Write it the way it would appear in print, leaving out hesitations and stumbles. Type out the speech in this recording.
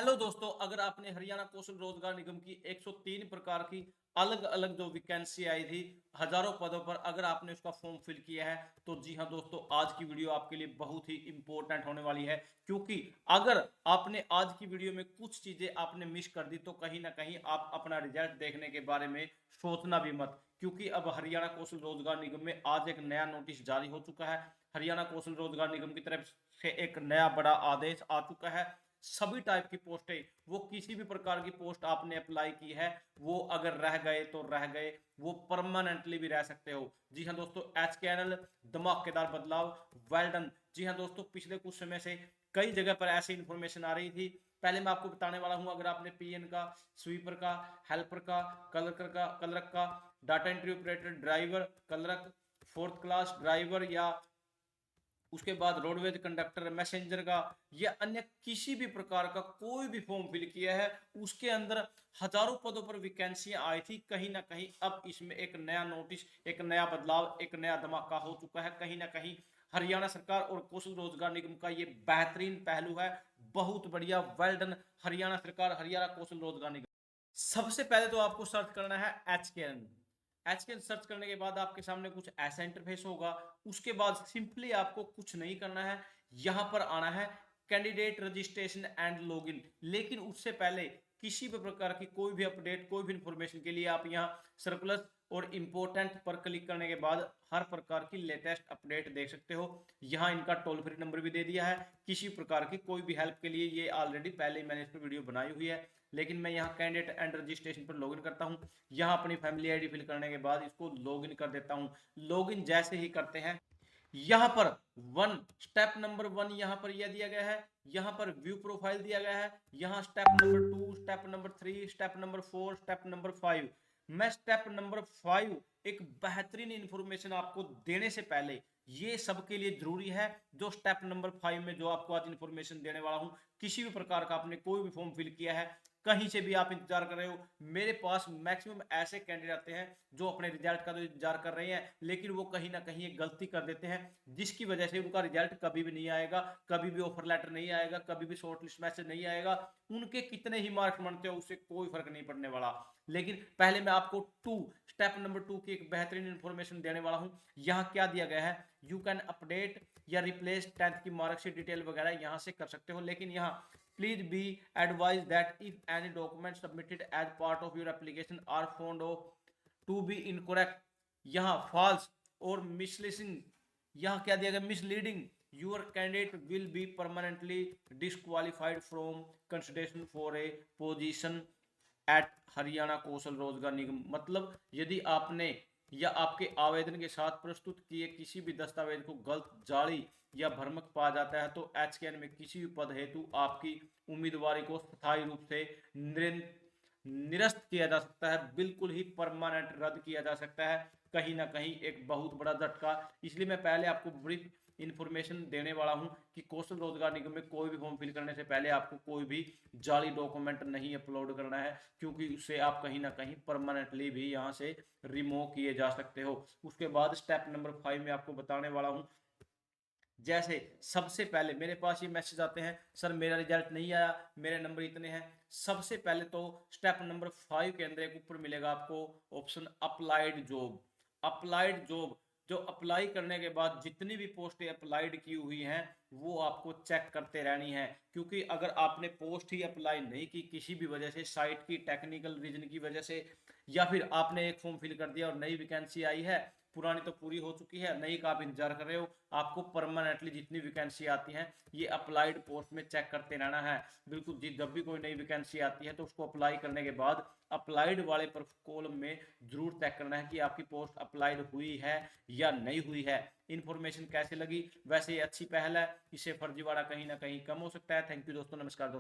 Hello दोस्तों, अगर आपने हरियाणा कौशल रोजगार निगम की 103 प्रकार की अलग अलग जो वैकेंसी आई थी हजारों पदों पर, अगर आपने उसका फॉर्म फिल किया है तो जी हाँ दोस्तों, आज की वीडियो आपके लिए बहुत ही इंपॉर्टेंट होने वाली है। क्योंकि अगर आपने आज की वीडियो में कुछ चीजें आपने मिस कर दी तो कहीं ना कहीं आप अपना रिजल्ट देखने के बारे में सोचना भी मत। क्योंकि अब हरियाणा कौशल रोजगार निगम में आज एक नया नोटिस जारी हो चुका है। हरियाणा कौशल रोजगार निगम की तरफ से एक नया बड़ा आदेश आ चुका है। सभी टाइप की पोस्टें, वो किसी भी प्रकार की पोस्ट आपने अप्लाई की है, वो अगर रह गए तो रह गए, वो परमानेंटली भी रह सकते हो। जी हाँ दोस्तों, एचकेएनएल धमाकेदार बदलाव, वेल डन। जी हाँ दोस्तों, पिछले कुछ समय से कई जगह पर ऐसी इंफॉर्मेशन आ रही थी। पहले मैं आपको बताने वाला हूं, अगर आपने पीएन का, स्वीपर का, हेल्पर का, कलरक का, data entry operator, driver, clerk, fourth class driver, या उसके बाद रोडवेज कंडक्टर, मैसेंजर का, या अन्य किसी भी प्रकार का कोई भी फॉर्म फिल किया है, उसके अंदर हजारों पदों पर वैकेंसियां आई थी। कहीं ना कहीं अब इसमें एक नया नोटिस, एक नया बदलाव, एक नया धमाका हो चुका है। कहीं ना कहीं हरियाणा सरकार और कौशल रोजगार निगम का ये बेहतरीन पहलू है। बहुत बढ़िया, वेल डन हरियाणा सरकार, हरियाणा कौशल रोजगार निगम। सबसे पहले तो आपको सर्च करना है एचकेएन। एचकेएन सर्च करने के बाद आपके सामने कुछ ऐसा इंटरफेस होगा। उसके बाद सिंपली आपको कुछ नहीं करना है, यहां पर आना है कैंडिडेट रजिस्ट्रेशन एंड लॉगिन। लेकिन उससे पहले किसी भी प्रकार की कोई भी अपडेट, कोई भी इंफॉर्मेशन के लिए आप यहां सर्कुलर और इंपोर्टेंट पर क्लिक करने के बाद हर प्रकार की लेटेस्ट अपडेट देख सकते हो। यहाँ इनका टोल फ्री नंबर भी दे दिया है। किसी प्रकार की कोई भी हेल्प के लिए ये ऑलरेडी पहले ही मैंने इस पर वीडियो बनाई हुई है। लेकिन मैं यहाँ कैंडिडेट एंड रजिस्ट्रेशन पर लॉगिन करता हूँ। यहाँ अपनी फैमिली आईडी फिल करने के बाद इसको लॉगिन कर देता हूँ। लॉगिन जैसे ही करते हैं, यहाँ पर स्टेप नंबर 1 यहाँ पर यह दिया गया है। यहाँ पर व्यू प्रोफाइल दिया गया है। यहाँ step number 2, step number 3, step number 4, step number 5। मैं स्टेप नंबर 5 एक बेहतरीन इंफॉर्मेशन आपको देने से पहले, ये सबके लिए जरूरी है। जो स्टेप नंबर 5 में जो आपको आज इंफॉर्मेशन देने वाला हूं, किसी भी प्रकार का आपने कोई भी फॉर्म फिल किया है, कहीं से भी आप इंतजार कर रहे हो, मेरे पास मैक्सिमम ऐसे कैंडिडेट आते हैं जो अपने रिजल्ट का तो इंतजार कर रहे हैं, लेकिन वो कहीं ना कहीं एक गलती कर देते हैं जिसकी वजह से उनका रिजल्ट कभी भी नहीं आएगा, कभी भी ऑफर लेटर नहीं आएगा, कभी भी शॉर्ट लिस्ट मैसेज नहीं आएगा। उनके कितने ही मार्क्स बनते हो उससे कोई फर्क नहीं पड़ने वाला। लेकिन पहले मैं आपको स्टेप नंबर 2 की एक बेहतरीन इंफॉर्मेशन देने वाला हूं। यहाँ क्या दिया गया है, यू कैन अपडेट या रिप्लेस 10th की मार्कशीट डिटेल वगैरह यहाँ से कर सकते हो। लेकिन यहाँ please be advised that if any document submitted as part of your application are found of to be incorrect, यहाँ false और misleading, यहाँ क्या दिया गया, misleading, your candidate will be permanently disqualified from consideration for a position at Haryana कौशल रोजगार निगम। मतलब यदि आपने या आपके आवेदन के साथ प्रस्तुत किए किसी भी दस्तावेज को गलत, जाली या भ्रामक पाया जाता है तो एचकेएन में किसी भी पद हेतु आपकी उम्मीदवारी को स्थायी रूप से निरस्त किया जा सकता है। बिल्कुल ही परमानेंट रद्द किया जा सकता है। कहीं ना कहीं एक बहुत बड़ा झटका। इसलिए मैं पहले आपको ब्रीफ इंफॉर्मेशन देने वाला हूं कि कौशल रोजगार निगम में कोई भी फॉर्म फिल करने से पहले आपको कोई भी जाली डॉक्यूमेंट नहीं अपलोड करना है, क्योंकि उससे आप कहीं ना कहीं परमानेंटली भी यहां से रिमूव किए जा सकते हो। उसके बाद स्टेप नंबर 5 में आपको बताने वाला हूं। जैसे सबसे पहले मेरे पास ये मैसेज आते हैं, सर मेरा रिजल्ट नहीं आया, मेरे नंबर इतने हैं। सबसे पहले तो स्टेप नंबर 5 के अंदर एक ऊपर मिलेगा आपको option applied job. Applied job, जो अप्लाई करने के बाद जितनी भी पोस्टें अप्लाइड की हुई हैं वो आपको चेक करते रहनी है। क्योंकि अगर आपने पोस्ट ही अप्लाई नहीं की किसी भी वजह से, साइट की टेक्निकल रीजन की वजह से, या फिर आपने एक फॉर्म फिल कर दिया और नई वैकेंसी आई है, पुरानी तो पूरी हो चुकी है, नई का आप इंतजार कर रहे हो, आपको परमानेंटली जितनी वैकेंसी आती है ये अप्लाइड पोस्ट में चेक करते रहना है। बिल्कुल जी, जब भी कोई नई वैकेंसी आती है तो उसको अप्लाई करने के बाद अप्लाइड वाले पर कॉलम में जरूर चेक करना है कि आपकी पोस्ट अप्लाइड हुई है या नहीं हुई है। इन्फॉर्मेशन कैसे लगी? वैसे ये अच्छी पहल है, इससे फर्जीवाड़ा कहीं ना कहीं कम हो सकता है। थैंक यू दोस्तों, नमस्कार दोस्तों।